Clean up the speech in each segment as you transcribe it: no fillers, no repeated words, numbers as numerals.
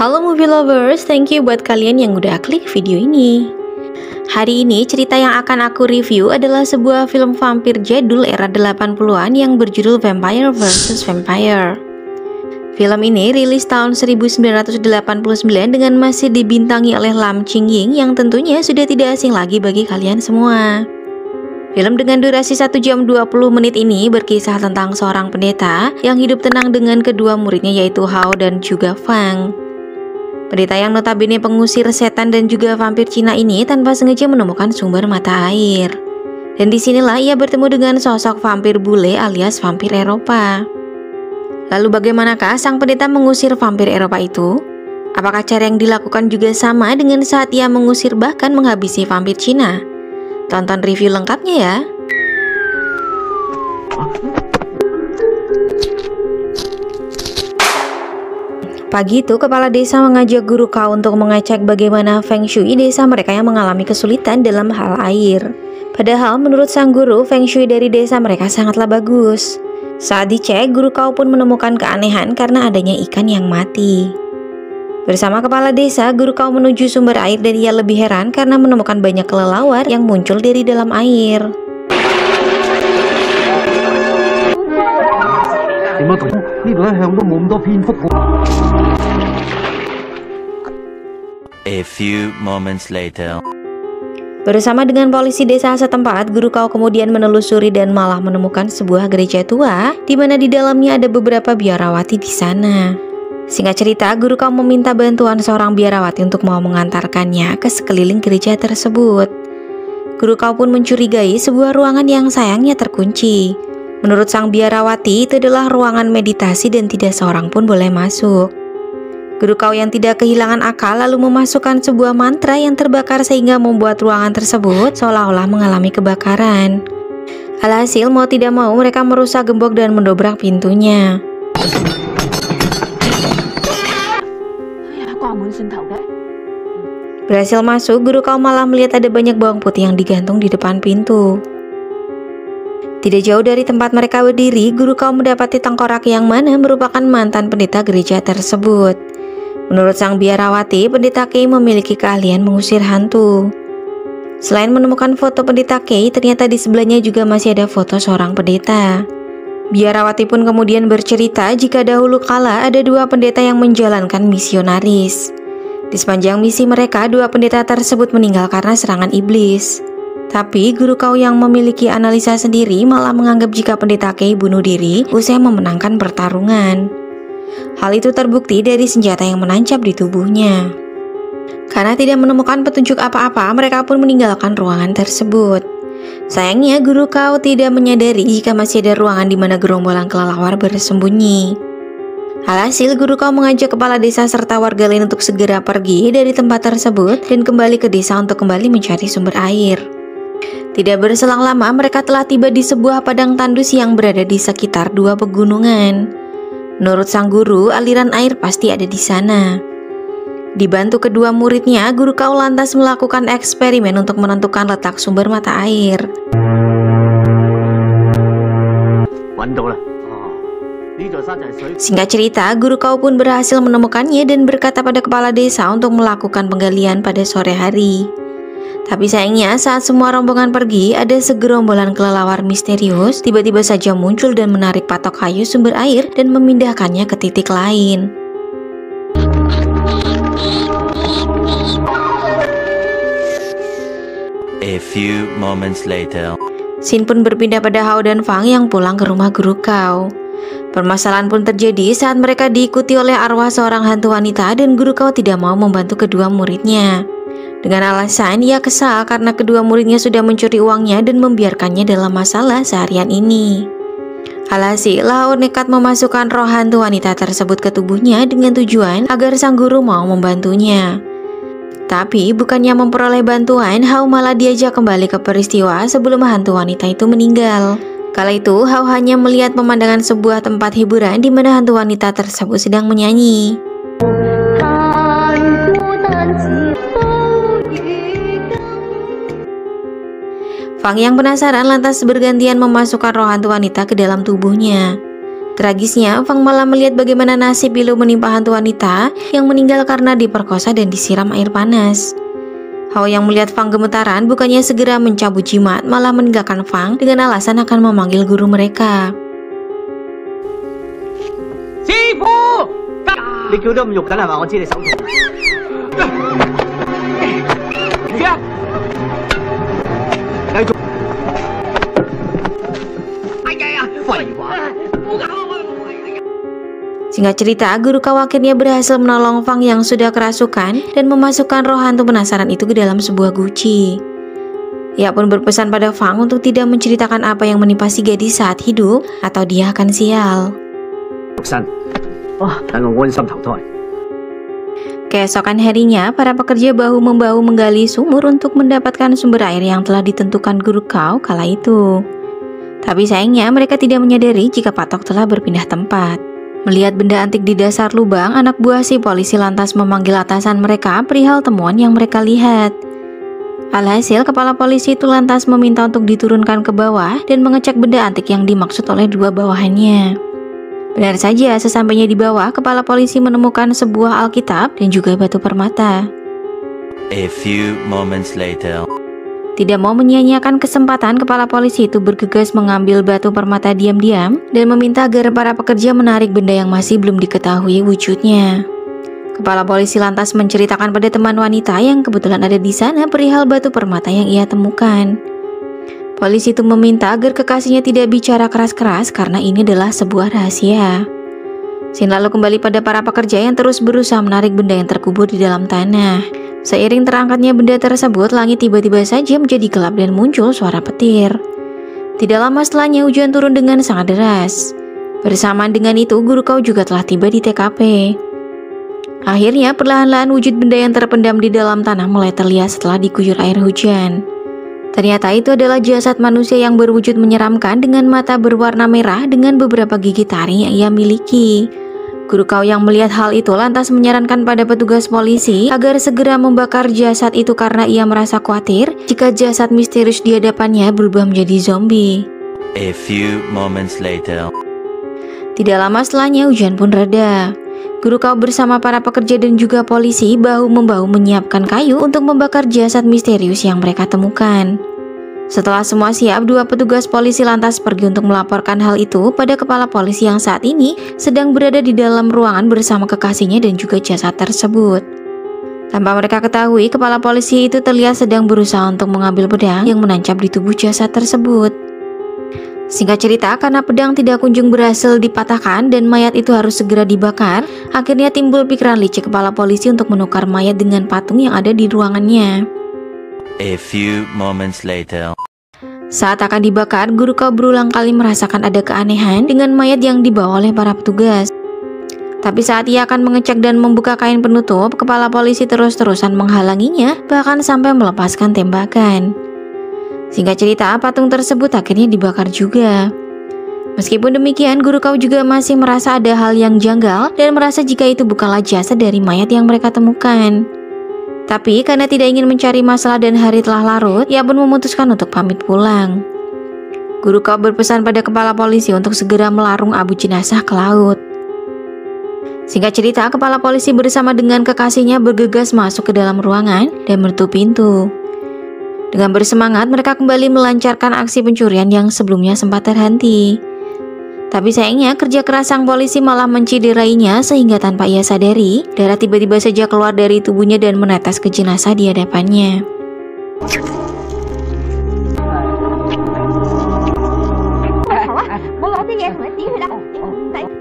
Halo movie lovers, thank you buat kalian yang udah klik video ini. Hari ini cerita yang akan aku review adalah sebuah film vampir jadul era 80-an yang berjudul Vampire vs Vampire. Film ini rilis tahun 1989 dengan masih dibintangi oleh Lam Ching Ying yang tentunya sudah tidak asing lagi bagi kalian semua. Film dengan durasi 1 jam 20 menit ini berkisah tentang seorang pendeta yang hidup tenang dengan kedua muridnya yaitu Hao dan juga Fang. Pendeta yang notabene pengusir setan dan juga vampir Cina ini tanpa sengaja menemukan sumber mata air. Dan disinilah ia bertemu dengan sosok vampir bule alias vampir Eropa. Lalu bagaimanakah sang pendeta mengusir vampir Eropa itu? Apakah cara yang dilakukan juga sama dengan saat ia mengusir bahkan menghabisi vampir Cina? Tonton review lengkapnya ya. Pagi itu, kepala desa mengajak guru Kao untuk mengecek bagaimana feng shui desa mereka yang mengalami kesulitan dalam hal air. Padahal menurut sang guru, feng shui dari desa mereka sangatlah bagus. Saat dicek, guru Kao pun menemukan keanehan karena adanya ikan yang mati. Bersama kepala desa, guru Kao menuju sumber air dan ia lebih heran karena menemukan banyak kelelawar yang muncul dari dalam air. A few moments later. Bersama dengan polisi desa setempat, guru Kao kemudian menelusuri dan malah menemukan sebuah gereja tua di mana di dalamnya ada beberapa biarawati di sana. Singkat cerita, guru Kao meminta bantuan seorang biarawati untuk mau mengantarkannya ke sekeliling gereja tersebut. Guru Kao pun mencurigai sebuah ruangan yang sayangnya terkunci. Menurut sang biarawati, itu adalah ruangan meditasi dan tidak seorang pun boleh masuk. Guru Kao yang tidak kehilangan akal lalu memasukkan sebuah mantra yang terbakar sehingga membuat ruangan tersebut seolah-olah mengalami kebakaran. Alhasil mau tidak mau mereka merusak gembok dan mendobrak pintunya. Berhasil masuk, guru Kao malah melihat ada banyak bawang putih yang digantung di depan pintu. Tidak jauh dari tempat mereka berdiri, guru Kao mendapati tengkorak yang mana merupakan mantan pendeta gereja tersebut. Menurut sang biarawati, pendeta Kei memiliki keahlian mengusir hantu. Selain menemukan foto pendeta Kei, ternyata di sebelahnya juga masih ada foto seorang pendeta. Biarawati pun kemudian bercerita jika dahulu kala ada dua pendeta yang menjalankan misionaris. Di sepanjang misi mereka, dua pendeta tersebut meninggal karena serangan iblis. Tapi guru Kao yang memiliki analisa sendiri malah menganggap jika pendeta Kei bunuh diri usai memenangkan pertarungan. Hal itu terbukti dari senjata yang menancap di tubuhnya. Karena tidak menemukan petunjuk apa-apa, mereka pun meninggalkan ruangan tersebut. Sayangnya guru Kao tidak menyadari jika masih ada ruangan di mana gerombolan kelelawar bersembunyi. Alhasil guru Kao mengajak kepala desa serta warga lain untuk segera pergi dari tempat tersebut dan kembali ke desa untuk kembali mencari sumber air. Tidak berselang lama mereka telah tiba di sebuah padang tandus yang berada di sekitar dua pegunungan. Menurut sang guru, aliran air pasti ada di sana. Dibantu kedua muridnya, guru Kao lantas melakukan eksperimen untuk menentukan letak sumber mata air. Singkat cerita, guru Kao pun berhasil menemukannya dan berkata pada kepala desa untuk melakukan penggalian pada sore hari. Tapi sayangnya saat semua rombongan pergi, ada segerombolan kelelawar misterius tiba-tiba saja muncul dan menarik patok kayu sumber air dan memindahkannya ke titik lain. A few moments later. Scene pun berpindah pada Hao dan Fang yang pulang ke rumah guru Kao. Permasalahan pun terjadi saat mereka diikuti oleh arwah seorang hantu wanita dan guru Kao tidak mau membantu kedua muridnya. Dengan alasan ia kesal karena kedua muridnya sudah mencuri uangnya dan membiarkannya dalam masalah seharian ini. Alhasil, Hao nekat memasukkan roh hantu wanita tersebut ke tubuhnya dengan tujuan agar sang guru mau membantunya. Tapi bukannya memperoleh bantuan, Hao malah diajak kembali ke peristiwa sebelum hantu wanita itu meninggal. Kala itu, Hao hanya melihat pemandangan sebuah tempat hiburan di mana hantu wanita tersebut sedang menyanyi. Fang yang penasaran lantas bergantian memasukkan roh hantu wanita ke dalam tubuhnya. Tragisnya, Fang malah melihat bagaimana nasib pilu menimpa hantu wanita yang meninggal karena diperkosa dan disiram air panas. Hao yang melihat Fang gemetaran bukannya segera mencabut jimat, malah meninggalkan Fang dengan alasan akan memanggil guru mereka. Sifu, 你叫得咁肉緊係嘛？我知你手痛。繼續。哎呀，廢話。 Singkat cerita, guru Kau akhirnya berhasil menolong Fang yang sudah kerasukan dan memasukkan roh hantu penasaran itu ke dalam sebuah guci. Ia pun berpesan pada Fang untuk tidak menceritakan apa yang menimpa si gadis saat hidup atau dia akan sial. Keesokan harinya, para pekerja bahu-membahu menggali sumur untuk mendapatkan sumber air yang telah ditentukan guru Kau kala itu. Tapi sayangnya mereka tidak menyadari jika patok telah berpindah tempat. Melihat benda antik di dasar lubang, anak buah si polisi lantas memanggil atasan mereka perihal temuan yang mereka lihat. Alhasil, kepala polisi itu lantas meminta untuk diturunkan ke bawah dan mengecek benda antik yang dimaksud oleh dua bawahannya. Benar saja, sesampainya di bawah, kepala polisi menemukan sebuah Alkitab dan juga batu permata. A few moments later. Tidak mau menyia-nyiakan kesempatan, kepala polisi itu bergegas mengambil batu permata diam-diam dan meminta agar para pekerja menarik benda yang masih belum diketahui wujudnya. Kepala polisi lantas menceritakan pada teman wanita yang kebetulan ada di sana perihal batu permata yang ia temukan. Polisi itu meminta agar kekasihnya tidak bicara keras-keras karena ini adalah sebuah rahasia. Sin lalu kembali pada para pekerja yang terus berusaha menarik benda yang terkubur di dalam tanah. Seiring terangkatnya benda tersebut, langit tiba-tiba saja menjadi gelap dan muncul suara petir. Tidak lama setelahnya hujan turun dengan sangat deras. Bersamaan dengan itu, guru Kau juga telah tiba di TKP. Akhirnya perlahan-lahan wujud benda yang terpendam di dalam tanah mulai terlihat setelah diguyur air hujan. Ternyata itu adalah jasad manusia yang berwujud menyeramkan dengan mata berwarna merah dengan beberapa gigi taring yang ia miliki. Guru Kau yang melihat hal itu lantas menyarankan pada petugas polisi agar segera membakar jasad itu karena ia merasa khawatir jika jasad misterius di hadapannya berubah menjadi zombie. A few moments later. Tidak lama setelahnya hujan pun reda. Guru Kau bersama para pekerja dan juga polisi bahu-membahu menyiapkan kayu untuk membakar jasad misterius yang mereka temukan. Setelah semua siap, dua petugas polisi lantas pergi untuk melaporkan hal itu pada kepala polisi yang saat ini sedang berada di dalam ruangan bersama kekasihnya dan juga jasad tersebut. Tanpa mereka ketahui, kepala polisi itu terlihat sedang berusaha untuk mengambil pedang yang menancap di tubuh jasad tersebut. Singkat cerita, karena pedang tidak kunjung berhasil dipatahkan dan mayat itu harus segera dibakar, akhirnya timbul pikiran licik kepala polisi untuk menukar mayat dengan patung yang ada di ruangannya. A few moments later. Saat akan dibakar, guru Kau berulang kali merasakan ada keanehan dengan mayat yang dibawa oleh para petugas. Tapi saat ia akan mengecek dan membuka kain penutup, kepala polisi terus-terusan menghalanginya, bahkan sampai melepaskan tembakan. Singkat cerita, patung tersebut akhirnya dibakar juga. Meskipun demikian, guru Kau juga masih merasa ada hal yang janggal dan merasa jika itu bukanlah jasad dari mayat yang mereka temukan. Tapi karena tidak ingin mencari masalah dan hari telah larut, ia pun memutuskan untuk pamit pulang. Guru Kau berpesan pada kepala polisi untuk segera melarung abu jenazah ke laut. Singkat cerita, kepala polisi bersama dengan kekasihnya bergegas masuk ke dalam ruangan dan menutup pintu. Dengan bersemangat, mereka kembali melancarkan aksi pencurian yang sebelumnya sempat terhenti. Tapi sayangnya kerja keras sang polisi malah menciderainya sehingga tanpa ia sadari, darah tiba-tiba saja keluar dari tubuhnya dan menetes ke jenazah di hadapannya.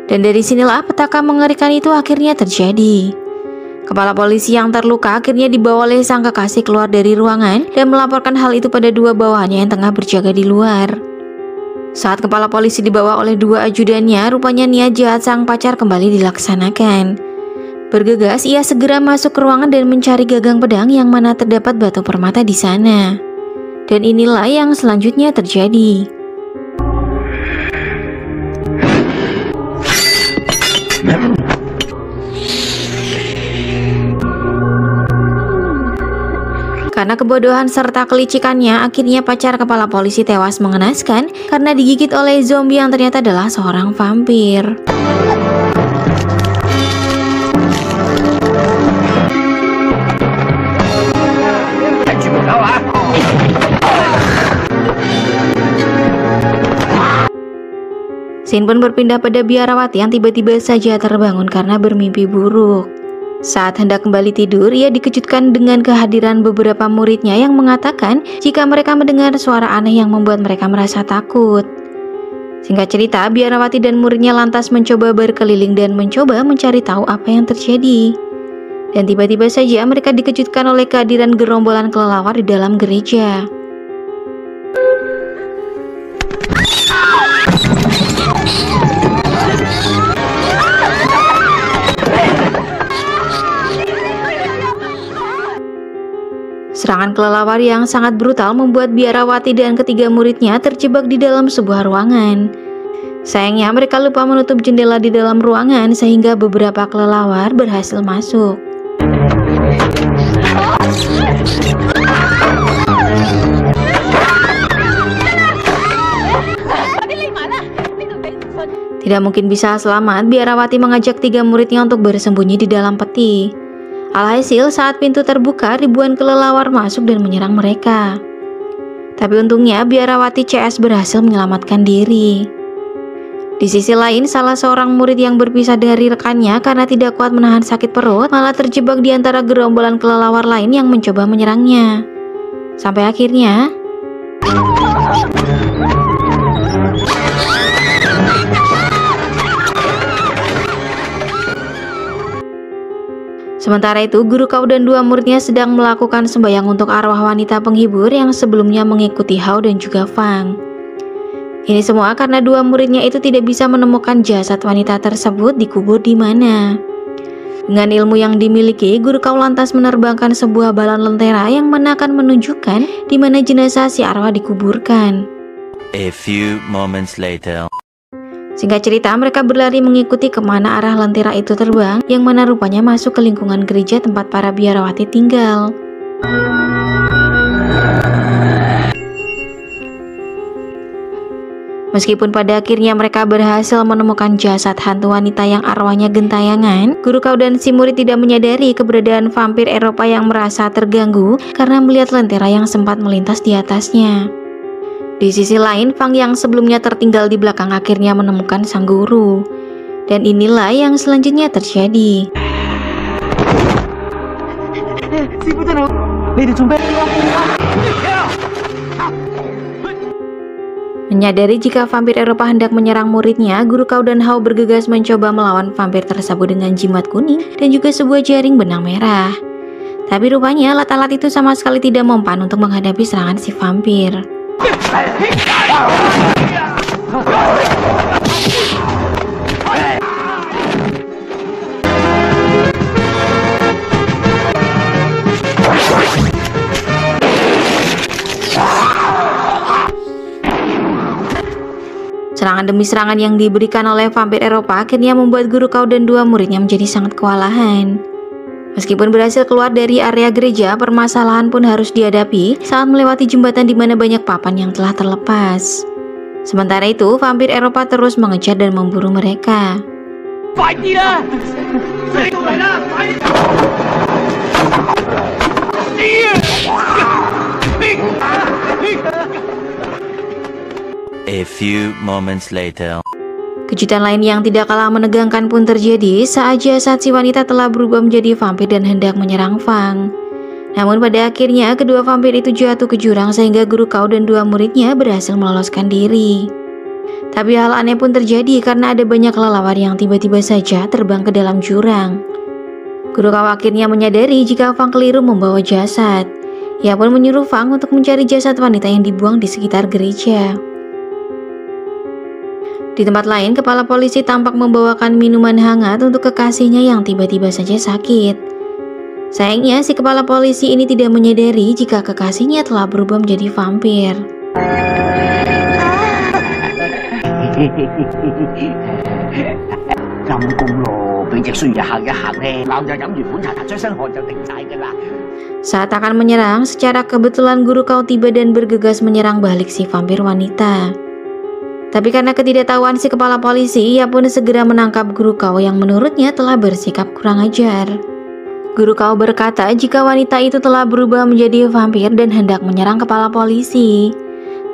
Dan dari sinilah petaka mengerikan itu akhirnya terjadi. Kepala polisi yang terluka akhirnya dibawa oleh sang kekasih keluar dari ruangan dan melaporkan hal itu pada dua bawahannya yang tengah berjaga di luar. Saat kepala polisi dibawa oleh dua ajudannya, rupanya niat jahat sang pacar kembali dilaksanakan. Bergegas, ia segera masuk ke ruangan dan mencari gagang pedang yang mana terdapat batu permata di sana. Dan inilah yang selanjutnya terjadi. Karena kebodohan serta kelicikannya, akhirnya pacar kepala polisi tewas mengenaskan karena digigit oleh zombie yang ternyata adalah seorang vampir. Scene pun berpindah pada biarawati yang tiba-tiba saja terbangun karena bermimpi buruk. Saat hendak kembali tidur, ia dikejutkan dengan kehadiran beberapa muridnya yang mengatakan jika mereka mendengar suara aneh yang membuat mereka merasa takut. Singkat cerita, biarawati dan muridnya lantas mencoba berkeliling dan mencoba mencari tahu apa yang terjadi. Dan tiba-tiba saja mereka dikejutkan oleh kehadiran gerombolan kelelawar di dalam gereja. Serangan kelelawar yang sangat brutal membuat biarawati dan ketiga muridnya terjebak di dalam sebuah ruangan. Sayangnya mereka lupa menutup jendela di dalam ruangan sehingga beberapa kelelawar berhasil masuk. Tidak mungkin bisa selamat, biarawati mengajak tiga muridnya untuk bersembunyi di dalam peti. Alhasil saat pintu terbuka, ribuan kelelawar masuk dan menyerang mereka. Tapi untungnya biarawati CS berhasil menyelamatkan diri. Di sisi lain, salah seorang murid yang berpisah dari rekannya karena tidak kuat menahan sakit perut malah terjebak di antara gerombolan kelelawar lain yang mencoba menyerangnya. Sampai akhirnya sementara itu, guru Kau dan dua muridnya sedang melakukan sembahyang untuk arwah wanita penghibur yang sebelumnya mengikuti Hao dan juga Fang. Ini semua karena dua muridnya itu tidak bisa menemukan jasad wanita tersebut dikubur di mana. Dengan ilmu yang dimiliki, guru Kau lantas menerbangkan sebuah balon lentera yang mana akan menunjukkan di mana jenazah si arwah dikuburkan. A few moments later. Singkat cerita, mereka berlari mengikuti kemana arah lentera itu terbang, yang mana rupanya masuk ke lingkungan gereja tempat para biarawati tinggal. Meskipun pada akhirnya mereka berhasil menemukan jasad hantu wanita yang arwahnya gentayangan, guru Kau dan si murid tidak menyadari keberadaan vampir Eropa yang merasa terganggu karena melihat lentera yang sempat melintas di atasnya. Di sisi lain, Fang yang sebelumnya tertinggal di belakang akhirnya menemukan sang guru. Dan inilah yang selanjutnya terjadi. Menyadari jika vampir Eropa hendak menyerang muridnya, guru Kau dan Hao bergegas mencoba melawan vampir tersebut dengan jimat kuning dan juga sebuah jaring benang merah. Tapi rupanya alat-alat itu sama sekali tidak mempan untuk menghadapi serangan si vampir. Serangan demi serangan yang diberikan oleh vampir Eropa akhirnya membuat guru Kau dan dua muridnya menjadi sangat kewalahan. Meskipun berhasil keluar dari area gereja, permasalahan pun harus dihadapi saat melewati jembatan di mana banyak papan yang telah terlepas. Sementara itu, vampir Eropa terus mengejar dan memburu mereka. A few moments later. Kejutan lain yang tidak kalah menegangkan pun terjadi saat si wanita telah berubah menjadi vampir dan hendak menyerang Fang. Namun pada akhirnya kedua vampir itu jatuh ke jurang sehingga guru Kau dan dua muridnya berhasil meloloskan diri. Tapi hal aneh pun terjadi karena ada banyak kelelawar yang tiba-tiba saja terbang ke dalam jurang. Guru Kau akhirnya menyadari jika Fang keliru membawa jasad. Ia pun menyuruh Fang untuk mencari jasad wanita yang dibuang di sekitar gereja. Di tempat lain, kepala polisi tampak membawakan minuman hangat untuk kekasihnya yang tiba-tiba saja sakit. Sayangnya, si kepala polisi ini tidak menyadari jika kekasihnya telah berubah menjadi vampir. Saat akan menyerang, secara kebetulan Guru Kau tiba dan bergegas menyerang balik si vampir wanita. Tapi karena ketidaktahuan si kepala polisi, ia pun segera menangkap Guru Kau yang menurutnya telah bersikap kurang ajar. Guru Kau berkata jika wanita itu telah berubah menjadi vampir dan hendak menyerang kepala polisi.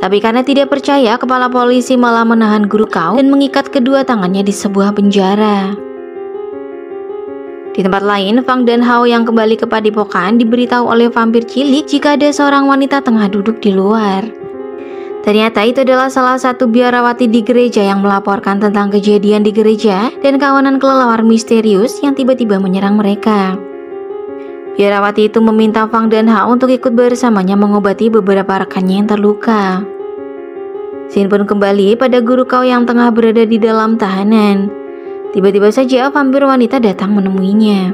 Tapi karena tidak percaya, kepala polisi malah menahan Guru Kau dan mengikat kedua tangannya di sebuah penjara. Di tempat lain, Fang dan Hao yang kembali ke padepokan diberitahu oleh vampir cilik jika ada seorang wanita tengah duduk di luar. Ternyata itu adalah salah satu biarawati di gereja yang melaporkan tentang kejadian di gereja dan kawanan kelelawar misterius yang tiba-tiba menyerang mereka. Biarawati itu meminta Fang dan Hao untuk ikut bersamanya mengobati beberapa rekannya yang terluka. Scene pun kembali pada Guru Kau yang tengah berada di dalam tahanan. Tiba-tiba saja vampir wanita datang menemuinya.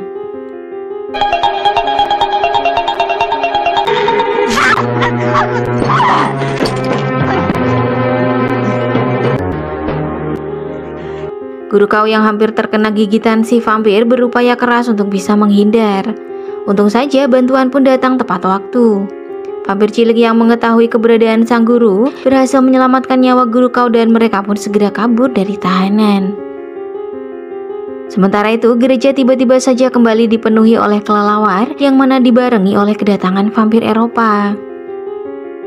Guru Kau yang hampir terkena gigitan si vampir berupaya keras untuk bisa menghindar. Untung saja bantuan pun datang tepat waktu. Vampir cilik yang mengetahui keberadaan sang guru berhasil menyelamatkan nyawa Guru Kau dan mereka pun segera kabur dari tahanan. Sementara itu, gereja tiba-tiba saja kembali dipenuhi oleh kelelawar yang mana dibarengi oleh kedatangan vampir Eropa.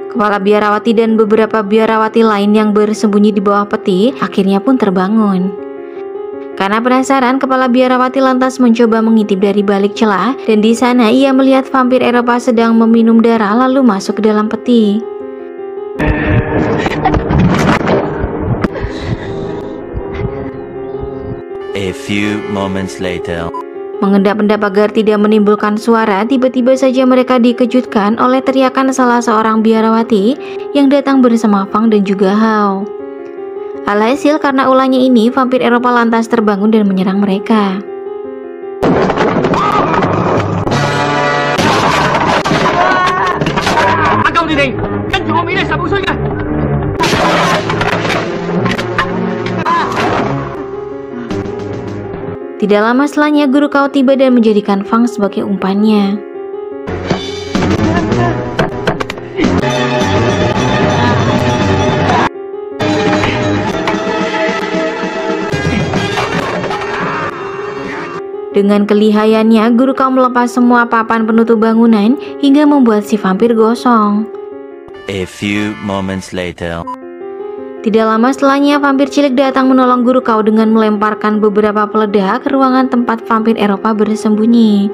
Kepala biarawati dan beberapa biarawati lain yang bersembunyi di bawah peti akhirnya pun terbangun. Karena penasaran, kepala biarawati lantas mencoba mengintip dari balik celah dan di sana ia melihat vampir Eropa sedang meminum darah lalu masuk ke dalam peti. A few moments later. Mengendap-endap agar tidak menimbulkan suara, tiba-tiba saja mereka dikejutkan oleh teriakan salah seorang biarawati yang datang bersama Fang dan juga Hao. Alhasil karena ulahnya ini, vampir Eropa lantas terbangun dan menyerang mereka. Tidak lama setelahnya Guru Kau tiba dan menjadikan Fang sebagai umpannya. Dengan kelihayannya, Guru Kau melepas semua papan penutup bangunan hingga membuat si vampir gosong. A few moments later. Tidak lama setelahnya, vampir cilik datang menolong Guru Kau dengan melemparkan beberapa peledak ke ruangan tempat vampir Eropa bersembunyi.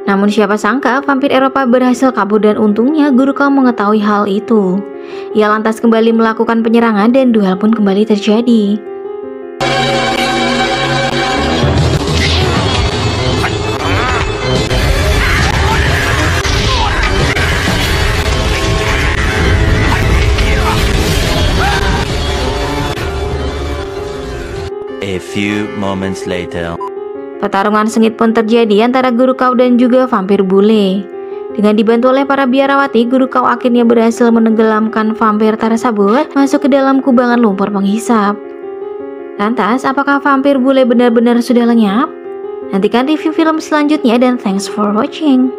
Namun siapa sangka vampir Eropa berhasil kabur dan untungnya Guru Kau mengetahui hal itu. Ia lantas kembali melakukan penyerangan dan duel pun kembali terjadi. A few moments later. Pertarungan sengit pun terjadi antara Guru Kau dan juga vampir bule. Dengan dibantu oleh para biarawati, Guru Kau akhirnya berhasil menenggelamkan vampir tersebut masuk ke dalam kubangan lumpur penghisap. Lantas, apakah vampir bule benar-benar sudah lenyap? Nantikan review film selanjutnya dan thanks for watching.